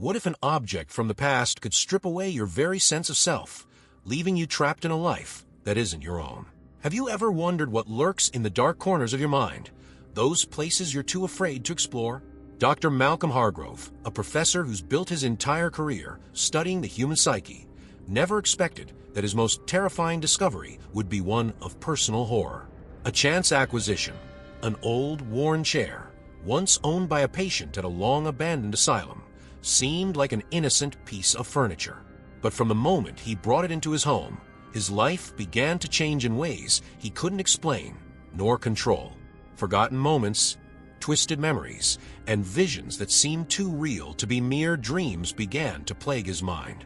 What if an object from the past could strip away your very sense of self, leaving you trapped in a life that isn't your own? Have you ever wondered what lurks in the dark corners of your mind, those places you're too afraid to explore? Dr. Malcolm Hargrove, a professor who's built his entire career studying the human psyche, never expected that his most terrifying discovery would be one of personal horror. A chance acquisition, an old, worn chair, once owned by a patient at a long-abandoned asylum, seemed like an innocent piece of furniture. But from the moment he brought it into his home, his life began to change in ways he couldn't explain nor control. Forgotten moments, twisted memories, and visions that seemed too real to be mere dreams began to plague his mind.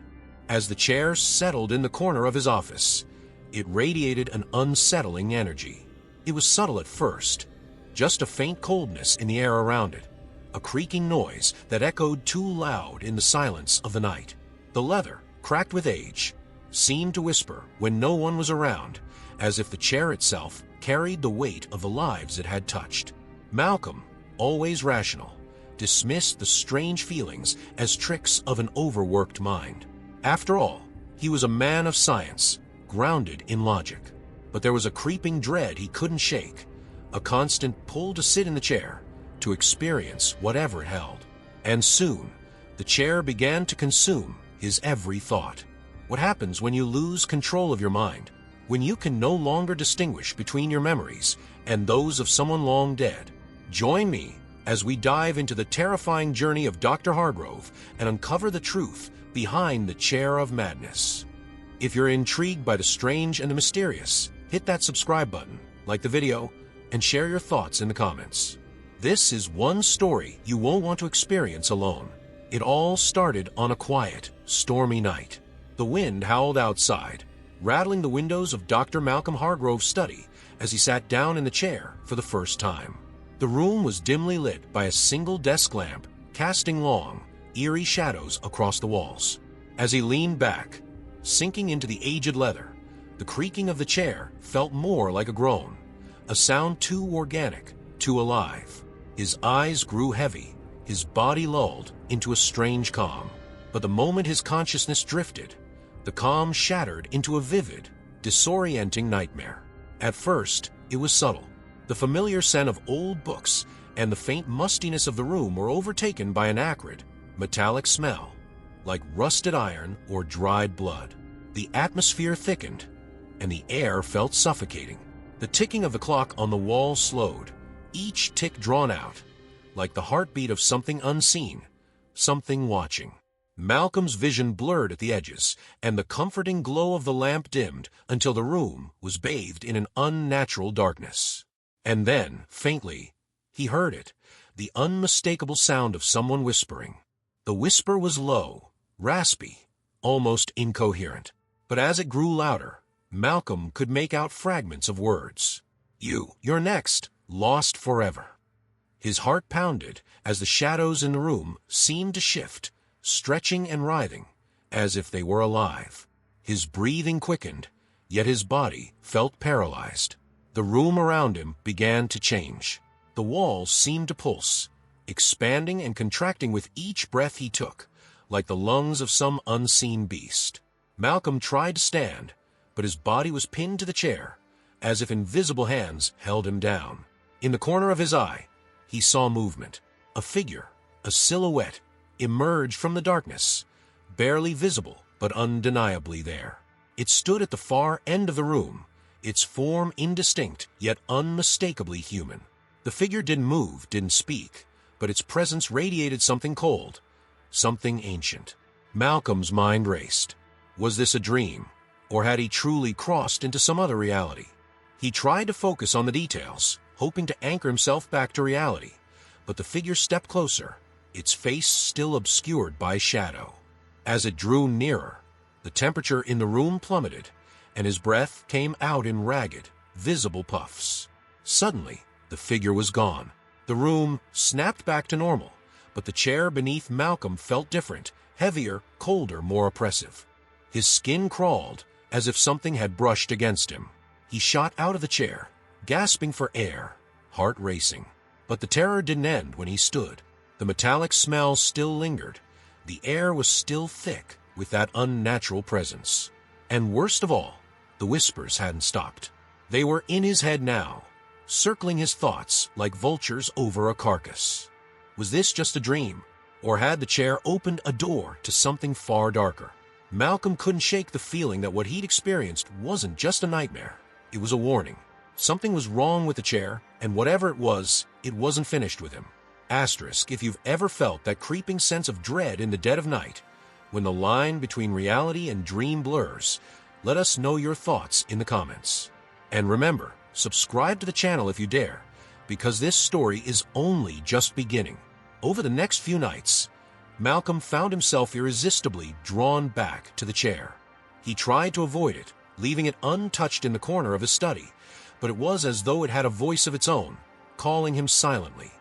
As the chair settled in the corner of his office, it radiated an unsettling energy. It was subtle at first, just a faint coldness in the air around it, a creaking noise that echoed too loud in the silence of the night. The leather, cracked with age, seemed to whisper when no one was around, as if the chair itself carried the weight of the lives it had touched. Malcolm, always rational, dismissed the strange feelings as tricks of an overworked mind. After all, he was a man of science, grounded in logic. But there was a creeping dread he couldn't shake, a constant pull to sit in the chair, to experience whatever it held. And soon, the chair began to consume his every thought. What happens when you lose control of your mind? When you can no longer distinguish between your memories and those of someone long dead? Join me as we dive into the terrifying journey of Dr. Hargrove and uncover the truth behind the chair of madness. If you're intrigued by the strange and the mysterious, hit that subscribe button, like the video, and share your thoughts in the comments. This is one story you won't want to experience alone. It all started on a quiet, stormy night. The wind howled outside, rattling the windows of Dr. Malcolm Hargrove's study as he sat down in the chair for the first time. The room was dimly lit by a single desk lamp, casting long, eerie shadows across the walls. As he leaned back, sinking into the aged leather, the creaking of the chair felt more like a groan, a sound too organic, too alive. His eyes grew heavy, his body lulled into a strange calm. But the moment his consciousness drifted, the calm shattered into a vivid, disorienting nightmare. At first, it was subtle. The familiar scent of old books and the faint mustiness of the room were overtaken by an acrid, metallic smell, like rusted iron or dried blood. The atmosphere thickened, and the air felt suffocating. The ticking of the clock on the wall slowed, each tick drawn out, like the heartbeat of something unseen, something watching. Malcolm's vision blurred at the edges, and the comforting glow of the lamp dimmed until the room was bathed in an unnatural darkness. And then, faintly, he heard it, the unmistakable sound of someone whispering. The whisper was low, raspy, almost incoherent. But as it grew louder, Malcolm could make out fragments of words. You're next, lost forever. His heart pounded as the shadows in the room seemed to shift, stretching and writhing, as if they were alive. His breathing quickened, yet his body felt paralyzed. The room around him began to change. The walls seemed to pulse, expanding and contracting with each breath he took, like the lungs of some unseen beast. Malcolm tried to stand, but his body was pinned to the chair, as if invisible hands held him down. In the corner of his eye, he saw movement. A figure, a silhouette, emerged from the darkness, barely visible but undeniably there. It stood at the far end of the room, its form indistinct yet unmistakably human. The figure didn't move, didn't speak, but its presence radiated something cold, something ancient. Malcolm's mind raced. Was this a dream, or had he truly crossed into some other reality? He tried to focus on the details, hoping to anchor himself back to reality, but the figure stepped closer, its face still obscured by shadow. As it drew nearer, the temperature in the room plummeted, and his breath came out in ragged, visible puffs. Suddenly, the figure was gone. The room snapped back to normal, but the chair beneath Malcolm felt different, heavier, colder, more oppressive. His skin crawled, as if something had brushed against him. He shot out of the chair, gasping for air, heart racing. But the terror didn't end when he stood. The metallic smell still lingered, The air was still thick with that unnatural presence. And worst of all, the whispers hadn't stopped. They were in his head now, circling his thoughts like vultures over a carcass. Was this just a dream, or had the chair opened a door to something far darker? Malcolm couldn't shake the feeling that what he'd experienced wasn't just a nightmare. It was a warning. Something was wrong with the chair, and whatever it wasn't finished with him. Asterisk if you've ever felt that creeping sense of dread in the dead of night, when the line between reality and dream blurs. Let us know your thoughts in the comments. And remember, subscribe to the channel if you dare, because this story is only just beginning. Over the next few nights, Malcolm found himself irresistibly drawn back to the chair. He tried to avoid it, leaving it untouched in the corner of his study, but it was as though it had a voice of its own, calling him silently,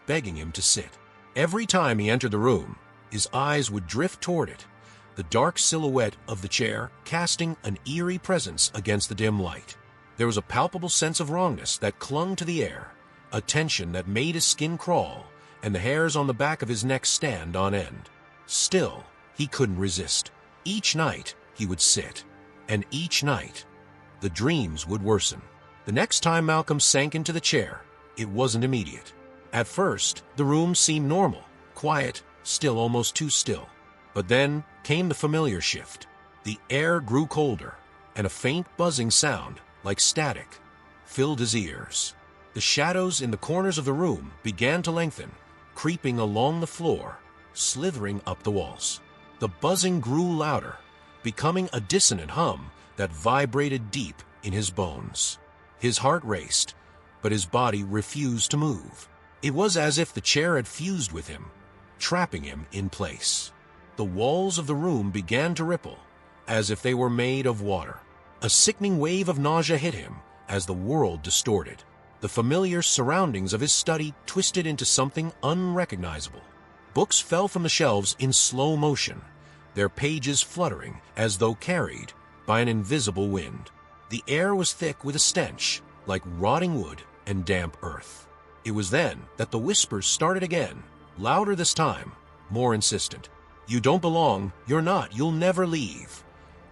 begging him to sit. Every time he entered the room, his eyes would drift toward it, the dark silhouette of the chair casting an eerie presence against the dim light. There was a palpable sense of wrongness that clung to the air, a tension that made his skin crawl and the hairs on the back of his neck stand on end. Still, he couldn't resist. Each night, he would sit, and each night, the dreams would worsen. The next time Malcolm sank into the chair, it wasn't immediate. At first, the room seemed normal, quiet, still, almost too still. But then came the familiar shift. The air grew colder, and a faint buzzing sound, like static, filled his ears. The shadows in the corners of the room began to lengthen, creeping along the floor, slithering up the walls. The buzzing grew louder, becoming a dissonant hum that vibrated deep in his bones. His heart raced, but his body refused to move. It was as if the chair had fused with him, trapping him in place. The walls of the room began to ripple, as if they were made of water. A sickening wave of nausea hit him as the world distorted. The familiar surroundings of his study twisted into something unrecognizable. Books fell from the shelves in slow motion, their pages fluttering as though carried by an invisible wind. The air was thick with a stench, like rotting wood and damp earth. It was then that the whispers started again, louder this time, more insistent. "You don't belong, you're not, you'll never leave."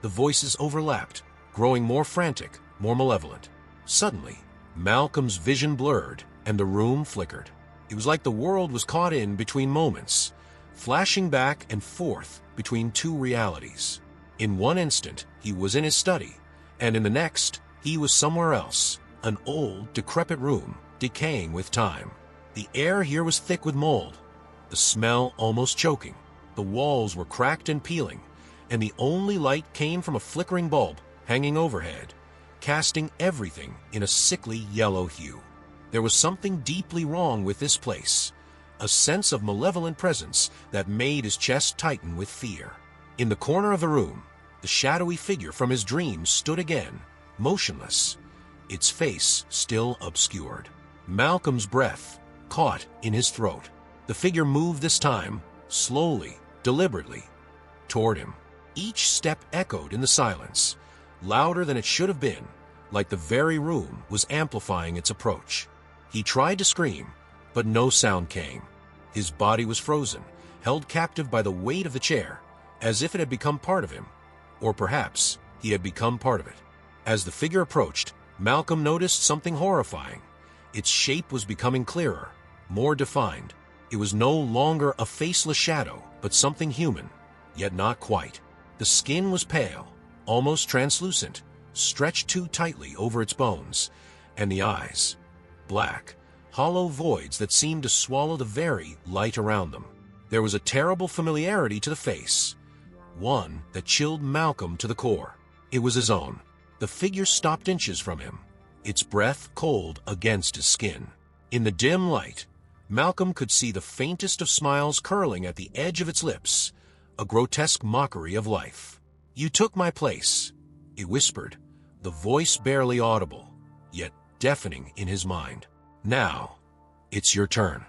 The voices overlapped, growing more frantic, more malevolent. Suddenly, Malcolm's vision blurred and the room flickered. It was like the world was caught in between moments, flashing back and forth between two realities. In one instant, he was in his study, and in the next, he was somewhere else, an old, decrepit room, decaying with time. The air here was thick with mold, the smell almost choking. The walls were cracked and peeling, and the only light came from a flickering bulb hanging overhead, casting everything in a sickly yellow hue. There was something deeply wrong with this place, a sense of malevolent presence that made his chest tighten with fear. In the corner of the room, the shadowy figure from his dreams stood again, motionless, its face still obscured. Malcolm's breath caught in his throat. The figure moved this time, slowly, deliberately, toward him. Each step echoed in the silence, louder than it should have been, like the very room was amplifying its approach. He tried to scream, but no sound came. His body was frozen, held captive by the weight of the chair, as if it had become part of him, or perhaps he had become part of it. As the figure approached, Malcolm noticed something horrifying. Its shape was becoming clearer, more defined. It was no longer a faceless shadow, but something human, yet not quite. The skin was pale, almost translucent, stretched too tightly over its bones, and the eyes, black, hollow voids that seemed to swallow the very light around them. There was a terrible familiarity to the face, one that chilled Malcolm to the core. It was his own. The figure stopped inches from him, its breath cold against his skin. In the dim light, Malcolm could see the faintest of smiles curling at the edge of its lips, a grotesque mockery of life. "You took my place," it whispered, the voice barely audible, yet deafening in his mind. "Now, it's your turn."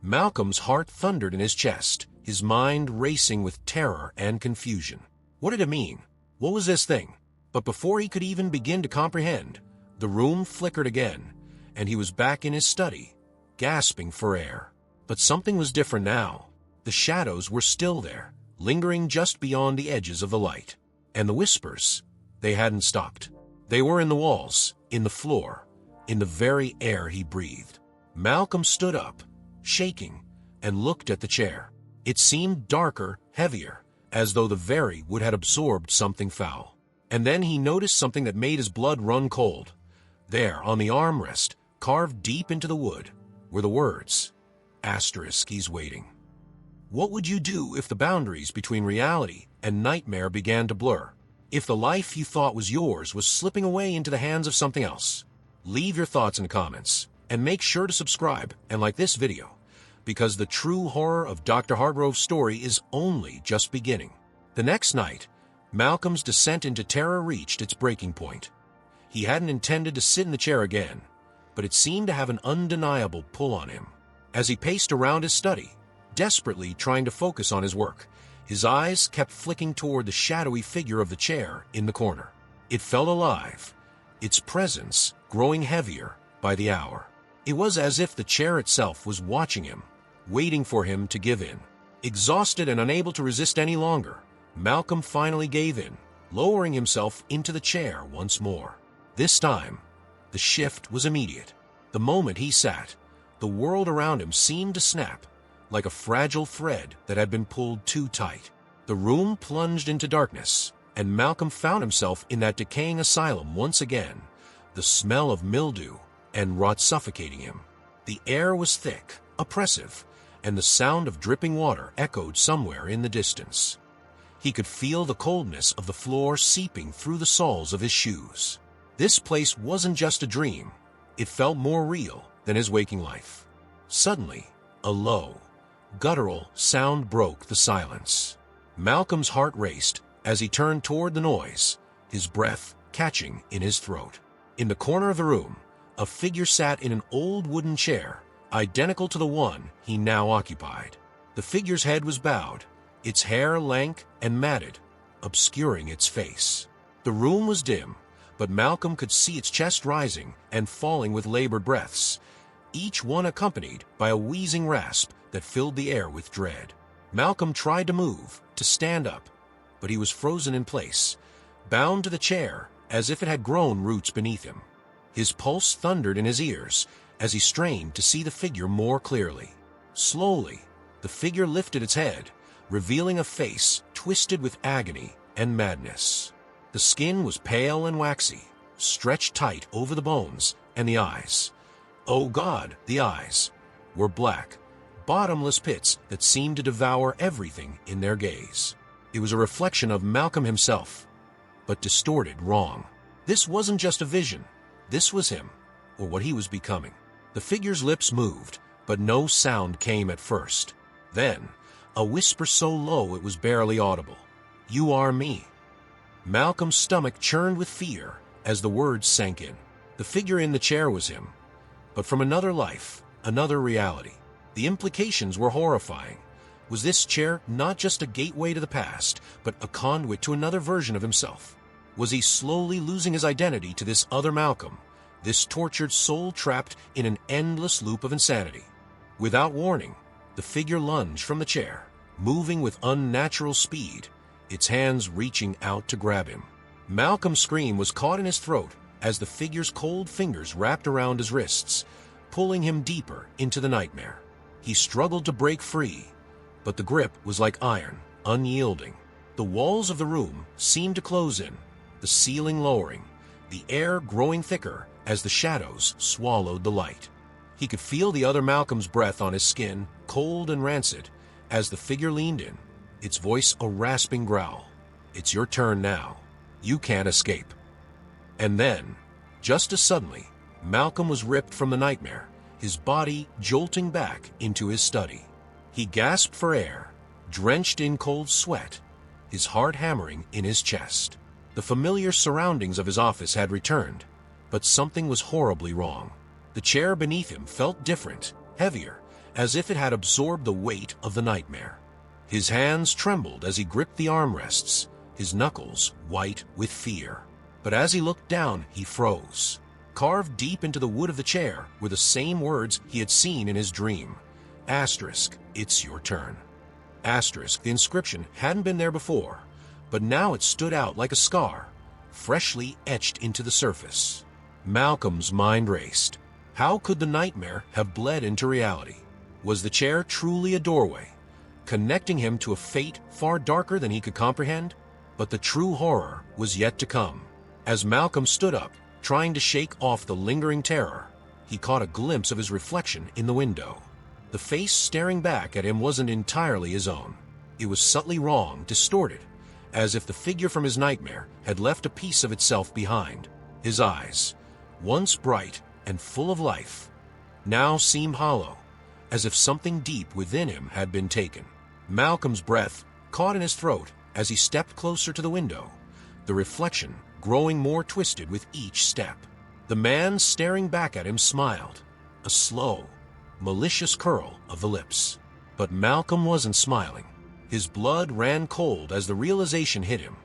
Malcolm's heart thundered in his chest, his mind racing with terror and confusion. What did it mean? What was this thing? But before he could even begin to comprehend, the room flickered again, and he was back in his study, gasping for air. But something was different now. The shadows were still there, lingering just beyond the edges of the light. And the whispers, they hadn't stopped. They were in the walls, in the floor, in the very air he breathed. Malcolm stood up, shaking, and looked at the chair. It seemed darker, heavier, as though the very wood had absorbed something foul. And then he noticed something that made his blood run cold. There, on the armrest, carved deep into the wood, were the words, "He's waiting." What would you do if the boundaries between reality and nightmare began to blur? If the life you thought was yours was slipping away into the hands of something else? Leave your thoughts in the comments, and make sure to subscribe and like this video, because the true horror of Dr. Hargrove's story is only just beginning. The next night, Malcolm's descent into terror reached its breaking point. He hadn't intended to sit in the chair again, but it seemed to have an undeniable pull on him. As he paced around his study, desperately trying to focus on his work, his eyes kept flicking toward the shadowy figure of the chair in the corner. It felt alive, its presence growing heavier by the hour. It was as if the chair itself was watching him, waiting for him to give in. Exhausted and unable to resist any longer, Malcolm finally gave in, lowering himself into the chair once more. This time, the shift was immediate. The moment he sat, the world around him seemed to snap, like a fragile thread that had been pulled too tight. The room plunged into darkness, and Malcolm found himself in that decaying asylum once again, the smell of mildew and rot suffocating him. The air was thick, oppressive, and the sound of dripping water echoed somewhere in the distance. He could feel the coldness of the floor seeping through the soles of his shoes. This place wasn't just a dream. It felt more real than his waking life. Suddenly, a low, guttural sound broke the silence. Malcolm's heart raced as he turned toward the noise, his breath catching in his throat. In the corner of the room, a figure sat in an old wooden chair, identical to the one he now occupied. The figure's head was bowed, its hair lank and matted, obscuring its face. The room was dim, but Malcolm could see its chest rising and falling with labored breaths, each one accompanied by a wheezing rasp that filled the air with dread. Malcolm tried to move, to stand up, but he was frozen in place, bound to the chair as if it had grown roots beneath him. His pulse thundered in his ears as he strained to see the figure more clearly. Slowly, the figure lifted its head, revealing a face twisted with agony and madness. The skin was pale and waxy, stretched tight over the bones, and the eyes, oh God, the eyes, were black, bottomless pits that seemed to devour everything in their gaze. It was a reflection of Malcolm himself, but distorted wrong. This wasn't just a vision. This was him, or what he was becoming. The figure's lips moved, but no sound came at first. Then, a whisper so low it was barely audible. "You are me." Malcolm's stomach churned with fear as the words sank in. The figure in the chair was him, but from another life, another reality. The implications were horrifying. Was this chair not just a gateway to the past, but a conduit to another version of himself? Was he slowly losing his identity to this other Malcolm, this tortured soul trapped in an endless loop of insanity? Without warning, the figure lunged from the chair, moving with unnatural speed, its hands reaching out to grab him. Malcolm's scream was caught in his throat as the figure's cold fingers wrapped around his wrists, pulling him deeper into the nightmare. He struggled to break free, but the grip was like iron, unyielding. The walls of the room seemed to close in, the ceiling lowering, the air growing thicker as the shadows swallowed the light. He could feel the other Malcolm's breath on his skin, cold and rancid, as the figure leaned in, its voice a rasping growl. "It's your turn now. You can't escape." And then, just as suddenly, Malcolm was ripped from the nightmare, his body jolting back into his study. He gasped for air, drenched in cold sweat, his heart hammering in his chest. The familiar surroundings of his office had returned, but something was horribly wrong. The chair beneath him felt different, heavier, as if it had absorbed the weight of the nightmare. His hands trembled as he gripped the armrests, his knuckles white with fear. But as he looked down, he froze. Carved deep into the wood of the chair were the same words he had seen in his dream. "It's your turn." Asterisk, the inscription hadn't been there before, but now it stood out like a scar, freshly etched into the surface. Malcolm's mind raced. How could the nightmare have bled into reality? Was the chair truly a doorway, connecting him to a fate far darker than he could comprehend? But the true horror was yet to come. As Malcolm stood up, trying to shake off the lingering terror, he caught a glimpse of his reflection in the window. The face staring back at him wasn't entirely his own. It was subtly wrong, distorted, as if the figure from his nightmare had left a piece of itself behind. His eyes, once bright and full of life, now seemed hollow, as if something deep within him had been taken. Malcolm's breath caught in his throat as he stepped closer to the window, the reflection growing more twisted with each step. The man staring back at him smiled, a slow, malicious curl of the lips. But Malcolm wasn't smiling. His blood ran cold as the realization hit him.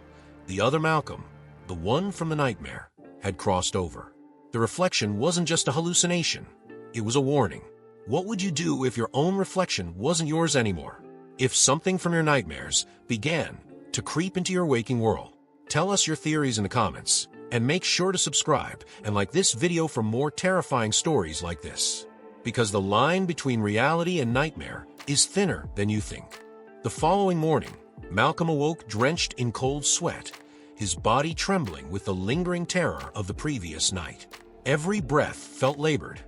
The other Malcolm, the one from the nightmare, had crossed over. The reflection wasn't just a hallucination. It was a warning. What would you do if your own reflection wasn't yours anymore? If something from your nightmares began to creep into your waking world? Tell us your theories in the comments, and make sure to subscribe and like this video for more terrifying stories like this. Because the line between reality and nightmare is thinner than you think. The following morning, Malcolm awoke drenched in cold sweat, his body trembling with the lingering terror of the previous night. Every breath felt labored,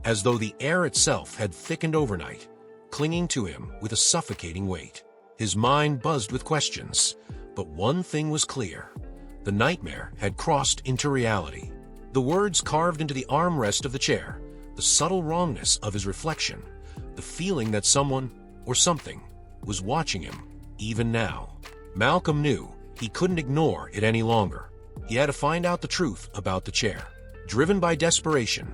as though the air itself had thickened overnight, clinging to him with a suffocating weight. His mind buzzed with questions, but one thing was clear. The nightmare had crossed into reality. The words carved into the armrest of the chair, the subtle wrongness of his reflection, the feeling that someone, or something, was watching him, even now. Malcolm knew he couldn't ignore it any longer. He had to find out the truth about the chair. Driven by desperation,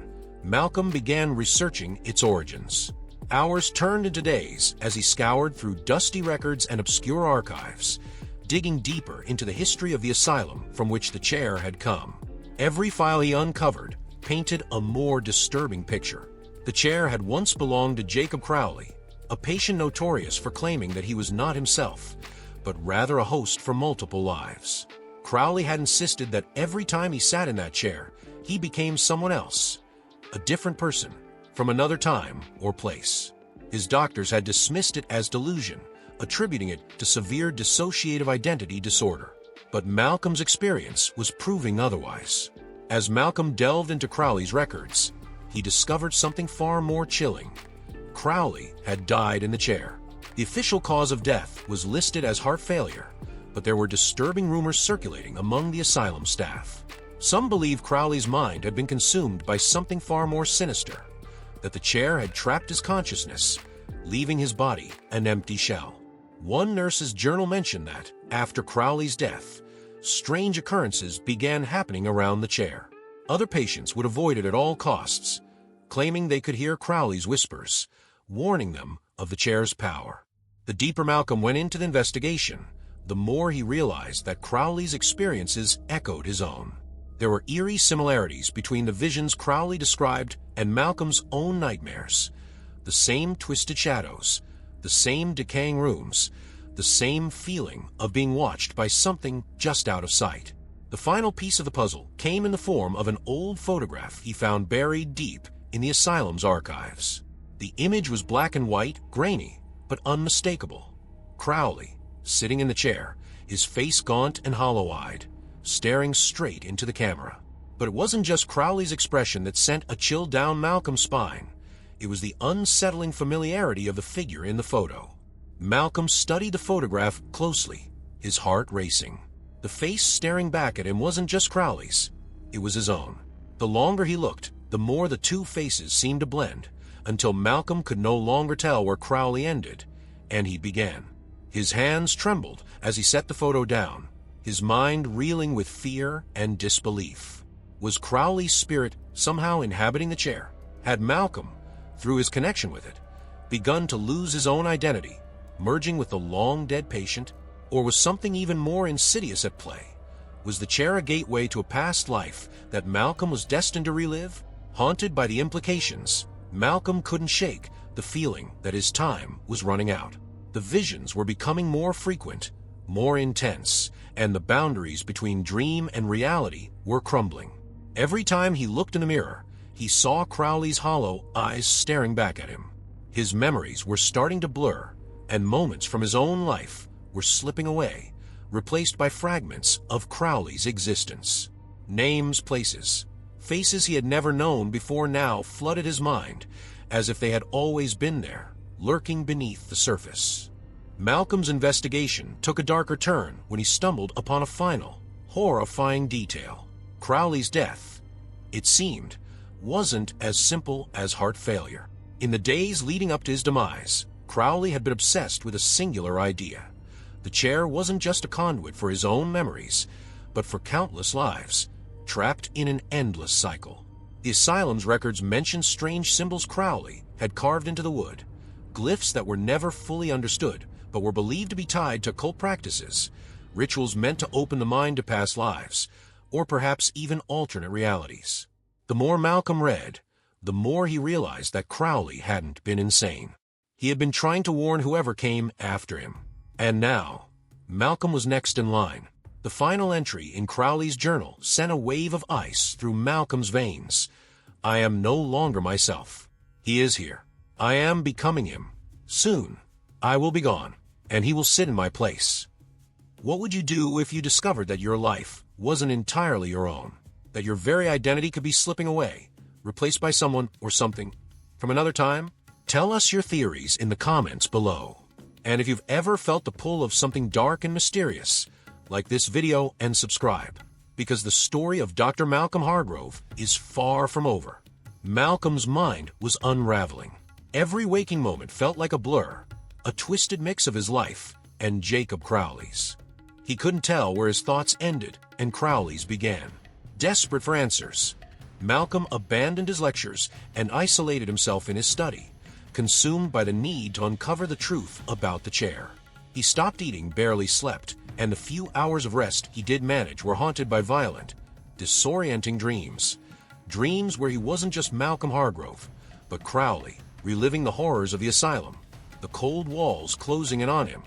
Malcolm began researching its origins. Hours turned into days as he scoured through dusty records and obscure archives, digging deeper into the history of the asylum from which the chair had come. Every file he uncovered painted a more disturbing picture. The chair had once belonged to Jacob Crowley, a patient notorious for claiming that he was not himself, but rather a host for multiple lives. Crowley had insisted that every time he sat in that chair, he became someone else, a different person, from another time or place. His doctors had dismissed it as delusion, attributing it to severe dissociative identity disorder. But Malcolm's experience was proving otherwise. As Malcolm delved into Crowley's records, he discovered something far more chilling. Crowley had died in the chair. The official cause of death was listed as heart failure, but there were disturbing rumors circulating among the asylum staff. Some believe Crowley's mind had been consumed by something far more sinister, that the chair had trapped his consciousness, leaving his body an empty shell. One nurse's journal mentioned that, after Crowley's death, strange occurrences began happening around the chair. Other patients would avoid it at all costs, claiming they could hear Crowley's whispers, warning them of the chair's power. The deeper Malcolm went into the investigation, the more he realized that Crowley's experiences echoed his own. There were eerie similarities between the visions Crowley described and Malcolm's own nightmares. The same twisted shadows, the same decaying rooms, the same feeling of being watched by something just out of sight. The final piece of the puzzle came in the form of an old photograph he found buried deep in the asylum's archives. The image was black and white, grainy, but unmistakable. Crowley, sitting in the chair, his face gaunt and hollow-eyed, staring straight into the camera. But it wasn't just Crowley's expression that sent a chill down Malcolm's spine. It was the unsettling familiarity of the figure in the photo. Malcolm studied the photograph closely, his heart racing. The face staring back at him wasn't just Crowley's, it was his own. The longer he looked, the more the two faces seemed to blend, until Malcolm could no longer tell where Crowley ended, and he began. His hands trembled as he set the photo down, his mind reeling with fear and disbelief. Was Crowley's spirit somehow inhabiting the chair? Had Malcolm, through his connection with it, begun to lose his own identity, merging with the long-dead patient? Or was something even more insidious at play? Was the chair a gateway to a past life that Malcolm was destined to relive? Haunted by the implications, Malcolm couldn't shake the feeling that his time was running out. The visions were becoming more frequent, more intense, and the boundaries between dream and reality were crumbling. Every time he looked in the mirror, he saw Crowley's hollow eyes staring back at him. His memories were starting to blur, and moments from his own life were slipping away, replaced by fragments of Crowley's existence. Names, places, faces he had never known before now flooded his mind, as if they had always been there, lurking beneath the surface. Malcolm's investigation took a darker turn when he stumbled upon a final, horrifying detail. Crowley's death, it seemed, wasn't as simple as heart failure. In the days leading up to his demise, Crowley had been obsessed with a singular idea. The chair wasn't just a conduit for his own memories, but for countless lives, trapped in an endless cycle. The Asylum's records mentioned strange symbols Crowley had carved into the wood, glyphs that were never fully understood, but were believed to be tied to occult practices, rituals meant to open the mind to past lives, or perhaps even alternate realities. The more Malcolm read, the more he realized that Crowley hadn't been insane. He had been trying to warn whoever came after him. And now, Malcolm was next in line. The final entry in Crowley's journal sent a wave of ice through Malcolm's veins. I am no longer myself. He is here. I am becoming him. Soon, I will be gone, and he will sit in my place. What would you do if you discovered that your life wasn't entirely your own, that your very identity could be slipping away, replaced by someone or something from another time? Tell us your theories in the comments below. And if you've ever felt the pull of something dark and mysterious, like this video and subscribe, because the story of Dr. Malcolm Hargrove is far from over. Malcolm's mind was unraveling. Every waking moment felt like a blur, a twisted mix of his life and Jacob Crowley's. He couldn't tell where his thoughts ended and Crowley's began. Desperate for answers, Malcolm abandoned his lectures and isolated himself in his study, consumed by the need to uncover the truth about the chair. He stopped eating, barely slept, and the few hours of rest he did manage were haunted by violent, disorienting dreams. Dreams where he wasn't just Malcolm Hargrove, but Crowley, reliving the horrors of the asylum, the cold walls closing in on him,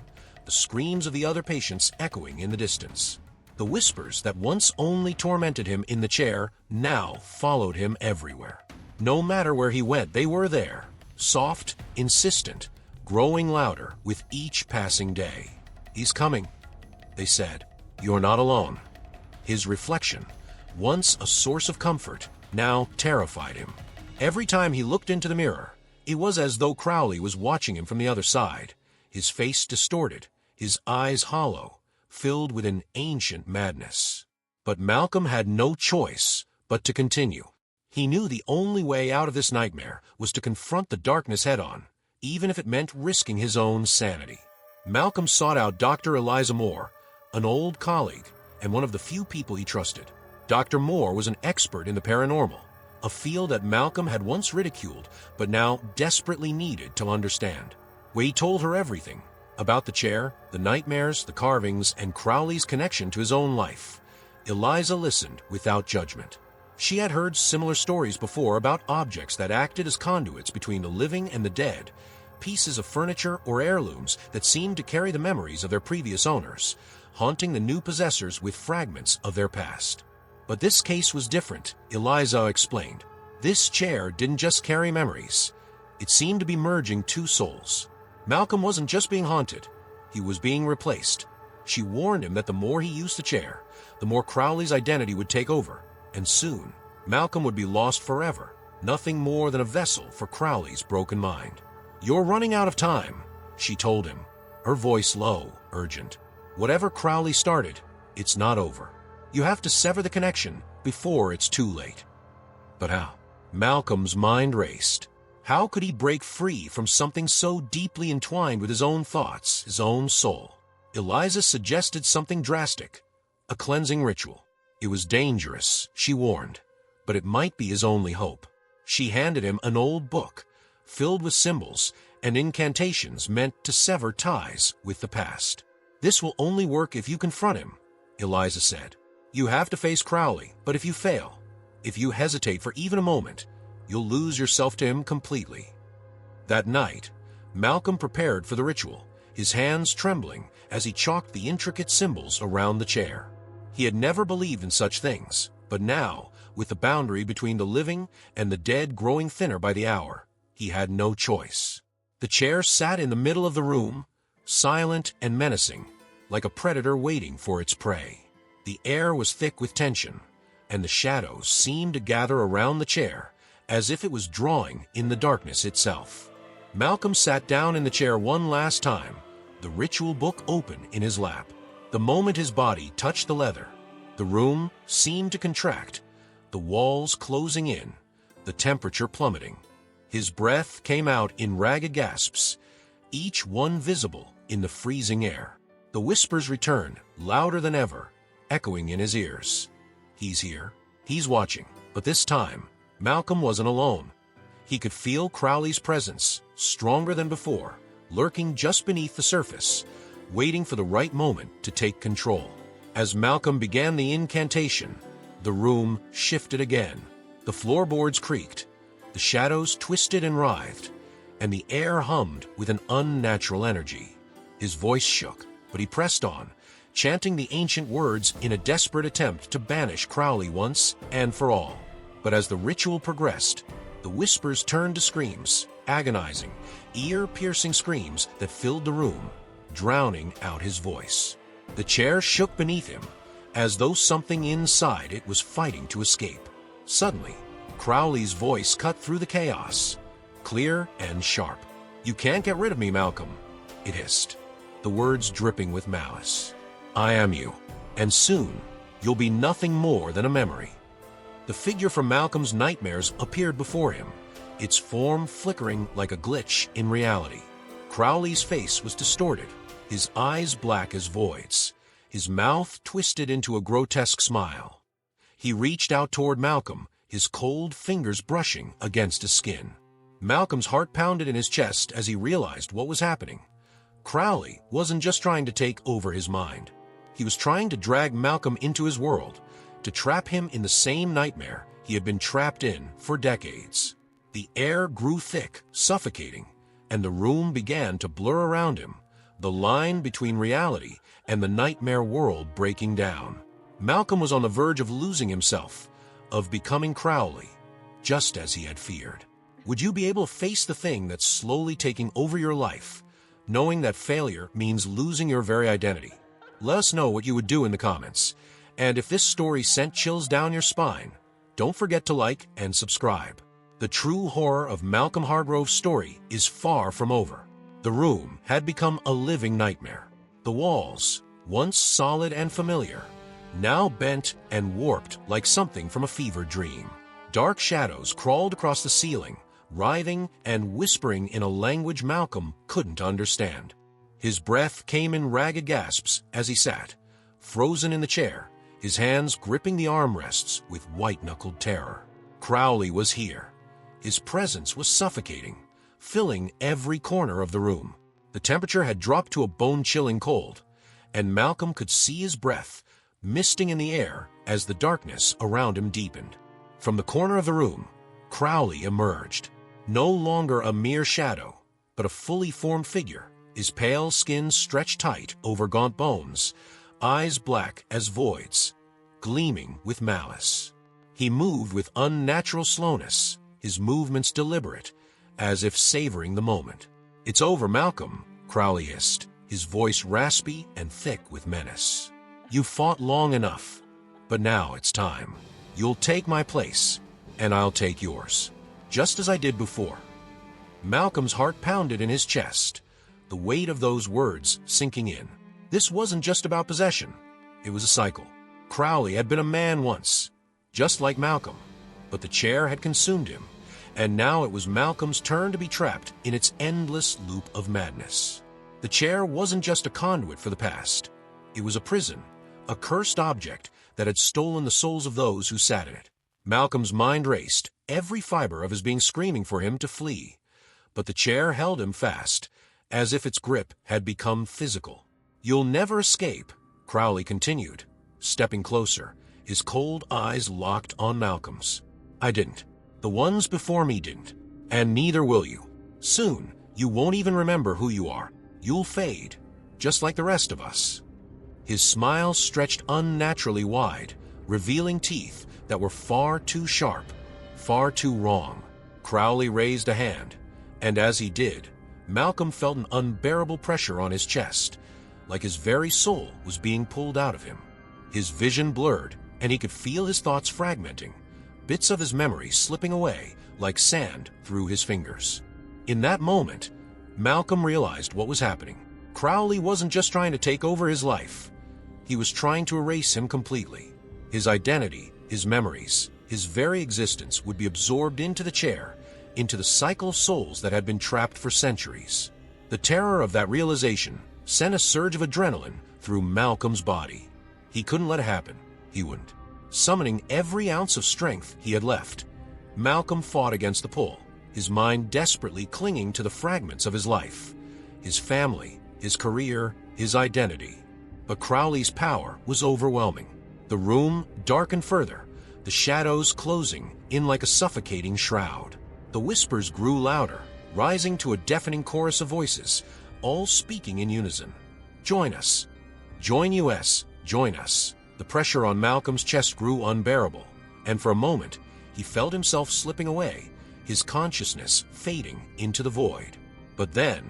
the screams of the other patients echoing in the distance. The whispers that once only tormented him in the chair now followed him everywhere. No matter where he went, they were there, soft, insistent, growing louder with each passing day. He's coming, they said. You're not alone. His reflection, once a source of comfort, now terrified him. Every time he looked into the mirror, it was as though Crowley was watching him from the other side, his face distorted, his eyes hollow, filled with an ancient madness. But Malcolm had no choice but to continue. He knew the only way out of this nightmare was to confront the darkness head-on, even if it meant risking his own sanity. Malcolm sought out Dr. Eliza Moore, an old colleague and one of the few people he trusted. Dr. Moore was an expert in the paranormal, a field that Malcolm had once ridiculed but now desperately needed to understand. He told her everything about the chair, the nightmares, the carvings, and Crowley's connection to his own life. Eliza listened without judgment. She had heard similar stories before about objects that acted as conduits between the living and the dead, pieces of furniture or heirlooms that seemed to carry the memories of their previous owners, haunting the new possessors with fragments of their past. But this case was different, Eliza explained. This chair didn't just carry memories. It seemed to be merging two souls. Malcolm wasn't just being haunted, he was being replaced. She warned him that the more he used the chair, the more Crowley's identity would take over, and soon, Malcolm would be lost forever, nothing more than a vessel for Crowley's broken mind. You're running out of time, she told him, her voice low, urgent. Whatever Crowley started, it's not over. You have to sever the connection before it's too late. But how? Malcolm's mind raced. How could he break free from something so deeply entwined with his own thoughts, his own soul? Eliza suggested something drastic, a cleansing ritual. It was dangerous, she warned, but it might be his only hope. She handed him an old book, filled with symbols and incantations meant to sever ties with the past. This will only work if you confront him, Eliza said. You have to face Crowley, but if you fail, if you hesitate for even a moment, you'll lose yourself to him completely. That night, Malcolm prepared for the ritual, his hands trembling as he chalked the intricate symbols around the chair. He had never believed in such things, but now, with the boundary between the living and the dead growing thinner by the hour, he had no choice. The chair sat in the middle of the room, silent and menacing, like a predator waiting for its prey. The air was thick with tension, and the shadows seemed to gather around the chair as if it was drawing in the darkness itself. Malcolm sat down in the chair one last time, the ritual book open in his lap. The moment his body touched the leather, the room seemed to contract, the walls closing in, the temperature plummeting. His breath came out in ragged gasps, each one visible in the freezing air. The whispers returned, louder than ever, echoing in his ears. He's here, he's watching, but this time, Malcolm wasn't alone. He could feel Crowley's presence, stronger than before, lurking just beneath the surface, waiting for the right moment to take control. As Malcolm began the incantation, the room shifted again. The floorboards creaked, the shadows twisted and writhed, and the air hummed with an unnatural energy. His voice shook, but he pressed on, chanting the ancient words in a desperate attempt to banish Crowley once and for all. But as the ritual progressed, the whispers turned to screams, agonizing, ear-piercing screams that filled the room, drowning out his voice. The chair shook beneath him, as though something inside it was fighting to escape. Suddenly, Crowley's voice cut through the chaos, clear and sharp. "You can't get rid of me, Malcolm," it hissed, the words dripping with malice. "I am you, and soon you'll be nothing more than a memory." The figure from Malcolm's nightmares appeared before him, its form flickering like a glitch in reality. Crowley's face was distorted, his eyes black as voids, his mouth twisted into a grotesque smile. He reached out toward Malcolm, his cold fingers brushing against his skin. Malcolm's heart pounded in his chest as he realized what was happening. Crowley wasn't just trying to take over his mind. He was trying to drag Malcolm into his world, to trap him in the same nightmare he had been trapped in for decades. The air grew thick, suffocating, and the room began to blur around him, the line between reality and the nightmare world breaking down. Malcolm was on the verge of losing himself, of becoming Crowley, just as he had feared. Would you be able to face the thing that's slowly taking over your life, knowing that failure means losing your very identity? Let us know what you would do in the comments. And if this story sent chills down your spine, don't forget to like and subscribe. The true horror of Malcolm Hargrove's story is far from over. The room had become a living nightmare. The walls, once solid and familiar, now bent and warped like something from a fever dream. Dark shadows crawled across the ceiling, writhing and whispering in a language Malcolm couldn't understand. His breath came in ragged gasps as he sat, frozen in the chair, his hands gripping the armrests with white-knuckled terror. Crowley was here. His presence was suffocating, filling every corner of the room. The temperature had dropped to a bone-chilling cold, and Malcolm could see his breath misting in the air as the darkness around him deepened. From the corner of the room, Crowley emerged, no longer a mere shadow, but a fully formed figure, his pale skin stretched tight over gaunt bones, eyes black as voids, gleaming with malice. He moved with unnatural slowness, his movements deliberate, as if savoring the moment. "It's over, Malcolm," Crowley hissed, his voice raspy and thick with menace. "You fought long enough, but now it's time. You'll take my place, and I'll take yours, just as I did before." Malcolm's heart pounded in his chest, the weight of those words sinking in. This wasn't just about possession. It was a cycle. Crowley had been a man once, just like Malcolm, but the chair had consumed him, and now it was Malcolm's turn to be trapped in its endless loop of madness. The chair wasn't just a conduit for the past. It was a prison, a cursed object that had stolen the souls of those who sat in it. Malcolm's mind raced, every fiber of his being screaming for him to flee, but the chair held him fast, as if its grip had become physical. "You'll never escape," Crowley continued, stepping closer, his cold eyes locked on Malcolm's. "I didn't. The ones before me didn't. And neither will you. Soon, you won't even remember who you are. You'll fade, just like the rest of us." His smile stretched unnaturally wide, revealing teeth that were far too sharp, far too wrong. Crowley raised a hand, and as he did, Malcolm felt an unbearable pressure on his chest, like his very soul was being pulled out of him. His vision blurred, and he could feel his thoughts fragmenting, bits of his memory slipping away like sand through his fingers. In that moment, Malcolm realized what was happening. Crowley wasn't just trying to take over his life. He was trying to erase him completely. His identity, his memories, his very existence would be absorbed into the chair, into the cycle of souls that had been trapped for centuries. The terror of that realization sent a surge of adrenaline through Malcolm's body. He couldn't let it happen. He wouldn't. Summoning every ounce of strength he had left, Malcolm fought against the pull, his mind desperately clinging to the fragments of his life, his family, his career, his identity. But Crowley's power was overwhelming. The room darkened further, the shadows closing in like a suffocating shroud. The whispers grew louder, rising to a deafening chorus of voices, all speaking in unison. "Join us. Join us. Join us." The pressure on Malcolm's chest grew unbearable, and for a moment, he felt himself slipping away, his consciousness fading into the void. But then,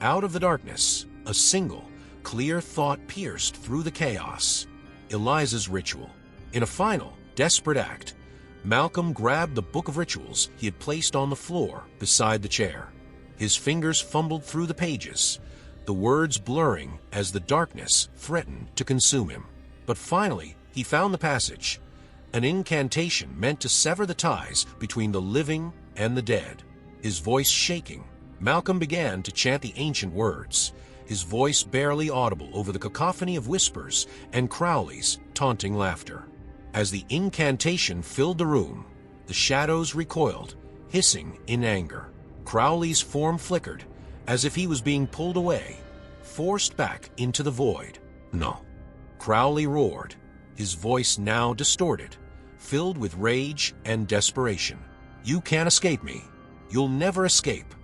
out of the darkness, a single, clear thought pierced through the chaos. Eliza's ritual. In a final, desperate act, Malcolm grabbed the book of rituals he had placed on the floor beside the chair. His fingers fumbled through the pages, the words blurring as the darkness threatened to consume him. But finally, he found the passage, an incantation meant to sever the ties between the living and the dead. His voice shaking, Malcolm began to chant the ancient words, his voice barely audible over the cacophony of whispers and Crowley's taunting laughter. As the incantation filled the room, the shadows recoiled, hissing in anger. Crowley's form flickered, as if he was being pulled away, forced back into the void. "No." Crowley roared, his voice now distorted, filled with rage and desperation. "You can't escape me. You'll never escape."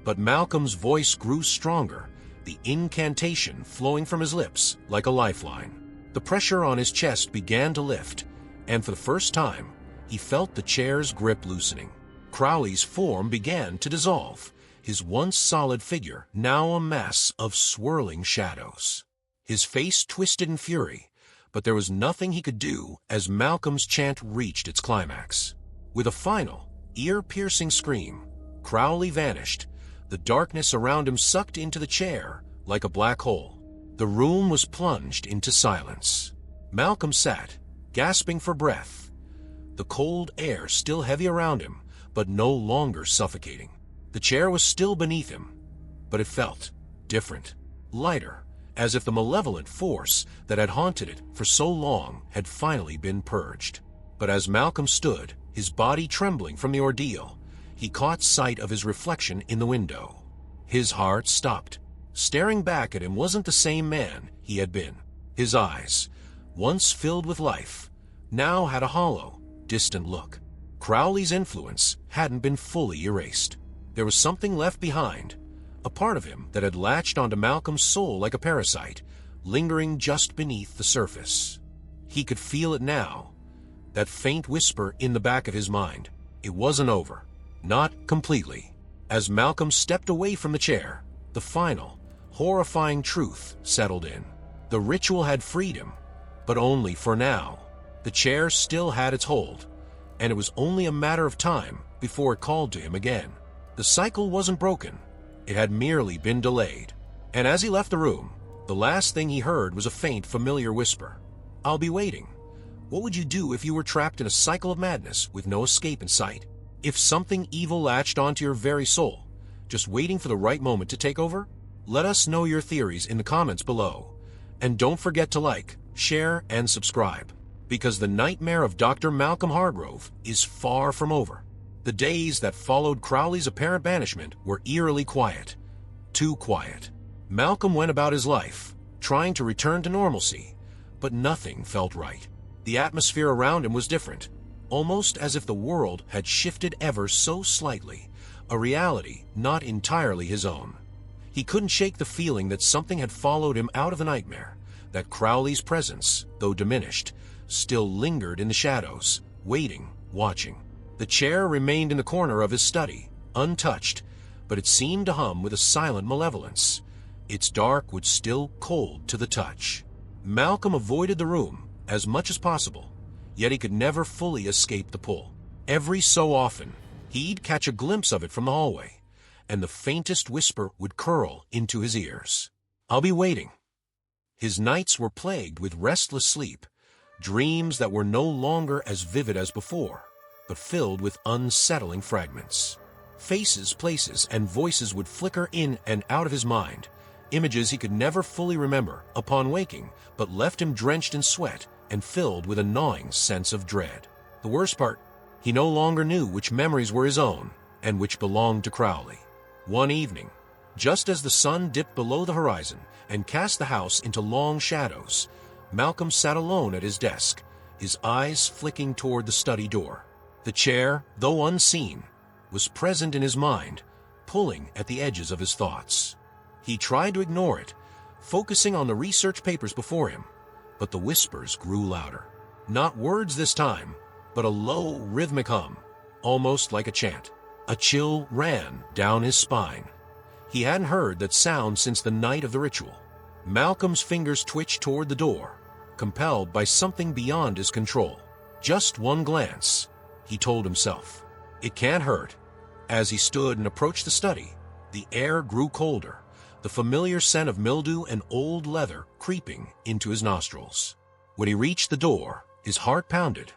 But Malcolm's voice grew stronger, the incantation flowing from his lips like a lifeline. The pressure on his chest began to lift, and for the first time, he felt the chair's grip loosening. Crowley's form began to dissolve, his once solid figure now a mass of swirling shadows. His face twisted in fury, but there was nothing he could do as Malcolm's chant reached its climax. With a final, ear-piercing scream, Crowley vanished, the darkness around him sucked into the chair like a black hole. The room was plunged into silence. Malcolm sat, gasping for breath, the cold air still heavy around him, but no longer suffocating. The chair was still beneath him, but it felt different, lighter, as if the malevolent force that had haunted it for so long had finally been purged. But as Malcolm stood, his body trembling from the ordeal, he caught sight of his reflection in the window. His heart stopped. Staring back at him wasn't the same man he had been. His eyes, once filled with life, now had a hollow, distant look. Crowley's influence hadn't been fully erased. There was something left behind, a part of him that had latched onto Malcolm's soul like a parasite, lingering just beneath the surface. He could feel it now, that faint whisper in the back of his mind. It wasn't over. Not completely. As Malcolm stepped away from the chair, the final, horrifying truth settled in. The ritual had freed him, but only for now. The chair still had its hold, and it was only a matter of time before it called to him again. The cycle wasn't broken. It had merely been delayed. And as he left the room, the last thing he heard was a faint, familiar whisper. "I'll be waiting." What would you do if you were trapped in a cycle of madness with no escape in sight? If something evil latched onto your very soul, just waiting for the right moment to take over? Let us know your theories in the comments below. And don't forget to like, share, and subscribe, because the nightmare of Dr. Malcolm Hargrove is far from over. The days that followed Crowley's apparent banishment were eerily quiet. Too quiet. Malcolm went about his life, trying to return to normalcy, but nothing felt right. The atmosphere around him was different, almost as if the world had shifted ever so slightly, a reality not entirely his own. He He couldn't shake the feeling that something had followed him out of the nightmare, that Crowley's presence, though diminished, still lingered in the shadows, waiting, watching. The chair remained in the corner of his study, untouched, but it seemed to hum with a silent malevolence. Its dark was still cold to the touch. Malcolm avoided the room as much as possible, yet he could never fully escape the pull. Every so often, he'd catch a glimpse of it from the hallway, and the faintest whisper would curl into his ears. "I'll be waiting." His nights were plagued with restless sleep, dreams that were no longer as vivid as before, but filled with unsettling fragments. Faces, places, and voices would flicker in and out of his mind, images he could never fully remember upon waking, but left him drenched in sweat and filled with a gnawing sense of dread. The worst part, he no longer knew which memories were his own and which belonged to Crowley. One evening, just as the sun dipped below the horizon and cast the house into long shadows, Malcolm sat alone at his desk, his eyes flicking toward the study door. The chair, though unseen, was present in his mind, pulling at the edges of his thoughts. He tried to ignore it, focusing on the research papers before him, but the whispers grew louder. Not words this time, but a low, rhythmic hum, almost like a chant. A chill ran down his spine. He hadn't heard that sound since the night of the ritual. Malcolm's fingers twitched toward the door, compelled by something beyond his control. Just one glance, he told himself. It can't hurt. As he stood and approached the study, the air grew colder, the familiar scent of mildew and old leather creeping into his nostrils. When he reached the door, his heart pounded,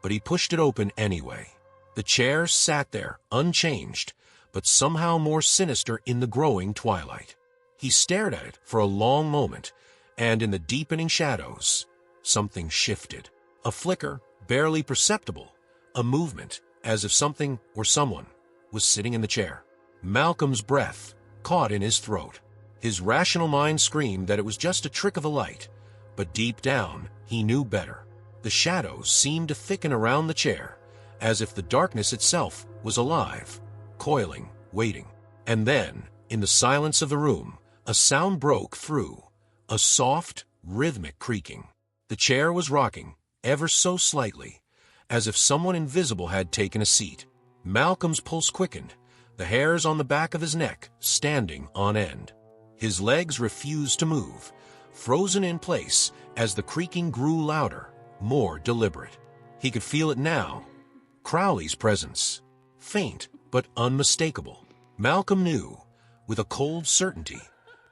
but he pushed it open anyway. The chair sat there, unchanged, but somehow more sinister in the growing twilight. He stared at it for a long moment, and in the deepening shadows, something shifted. A flicker, barely perceptible, a movement, as if something or someone was sitting in the chair. Malcolm's breath caught in his throat. His rational mind screamed that it was just a trick of the light, but deep down, he knew better. The shadows seemed to thicken around the chair, as if the darkness itself was alive, coiling, waiting. And then, in the silence of the room, a sound broke through, a soft, rhythmic creaking. The chair was rocking, ever so slightly, as if someone invisible had taken a seat. Malcolm's pulse quickened, the hairs on the back of his neck standing on end. His legs refused to move, frozen in place as the creaking grew louder, more deliberate. He could feel it now. Crowley's presence, faint but unmistakable. Malcolm knew, with a cold certainty,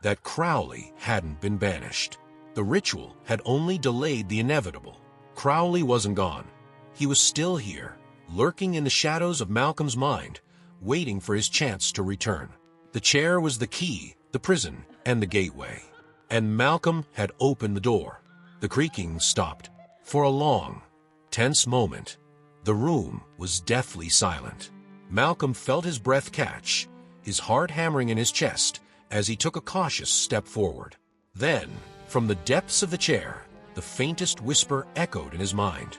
that Crowley hadn't been banished. The ritual had only delayed the inevitable. Crowley wasn't gone. He was still here, lurking in the shadows of Malcolm's mind, waiting for his chance to return. The chair was the key, the prison, and the gateway. And Malcolm had opened the door. The creaking stopped. For a long, tense moment, the room was deathly silent. Malcolm felt his breath catch, his heart hammering in his chest as he took a cautious step forward. Then, from the depths of the chair, the faintest whisper echoed in his mind.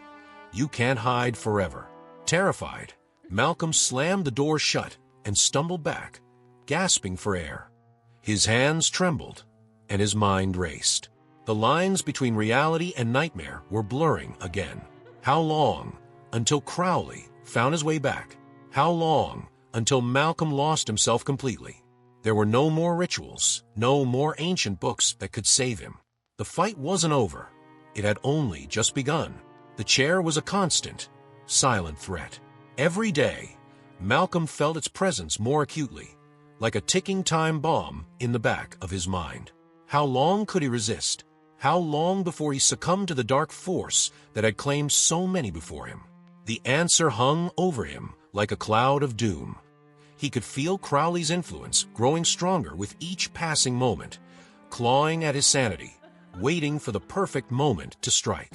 "You can't hide forever." Terrified, Malcolm slammed the door shut and stumbled back, gasping for air. His hands trembled, and his mind raced. The lines between reality and nightmare were blurring again. How long until Crowley found his way back? How long until Malcolm lost himself completely? There were no more rituals, no more ancient books that could save him. The fight wasn't over. It had only just begun. The chair was a constant, silent threat. Every day, Malcolm felt its presence more acutely, like a ticking time bomb in the back of his mind. How long could he resist? How long before he succumbed to the dark force that had claimed so many before him? The answer hung over him like a cloud of doom. He could feel Crowley's influence growing stronger with each passing moment, clawing at his sanity, waiting for the perfect moment to strike.